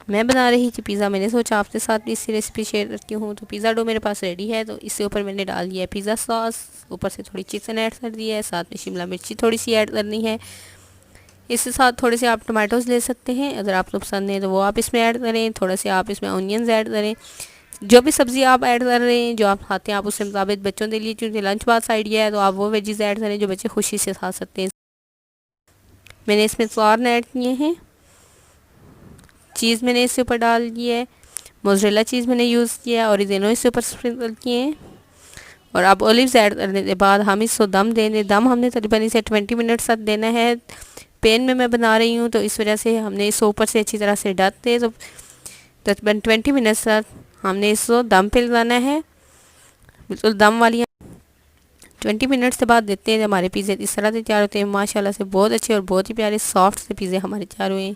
मैं बना रही थी पिज़्ज़ा, मैंने सोचा आपके साथ भी इसी रेसिपी शेयर करती हूँ। तो पिज़्ज़ा डो मेरे पास रेडी है, तो इसके ऊपर मैंने डाल दिया है पिज़्ज़ा सॉस, ऊपर से थोड़ी चिकन ऐड कर दिया है, साथ में शिमला मिर्ची थोड़ी सी ऐड करनी है। इसके साथ थोड़े से आप टमाटोज ले सकते हैं, अगर आपको पसंद है तो वो आप इसमें ऐड करें। थोड़ा से आप इसमें ऑनियंस ऐड करें, जो भी सब्ज़ी आप ऐड कर रहे हैं, जो आप खाते हैं आप उसके मुताबिक। बच्चों के लिए क्योंकि लंच बॉक्स आइडिया है, तो आप वो वेजीज ऐड करें जो बच्चे खुशी से खा सकते हैं। मैंने इसमें कॉर्न ऐड किए हैं, चीज़ मैंने इसके ऊपर डाल दिया है, मोज़रेला चीज़ मैंने यूज़ किया है, ओरिजिनो इसके ऊपर स्प्रिंकल किए हैं। और अब ओलिव्स ऐड करने के बाद हम इसको दम देंगे। दम हमने तकरीबन इसे 20 मिनट तक देना है। पैन में मैं बना रही हूँ तो इस वजह से हमने इसको ऊपर से अच्छी तरह से ढक दे, तो तकरीबन 20 मिनट तक हमने इसको दम पे लगाना है, बिल्कुल दम वाली। 20 मिनट से बाद देते हैं, हमारे पिज़्ज़े इस तरह से तैयार होते हैं। माशाल्लाह से बहुत अच्छे और बहुत ही प्यारे सॉफ्ट से पिज़्ज़े हमारे तैयार हुए हैं।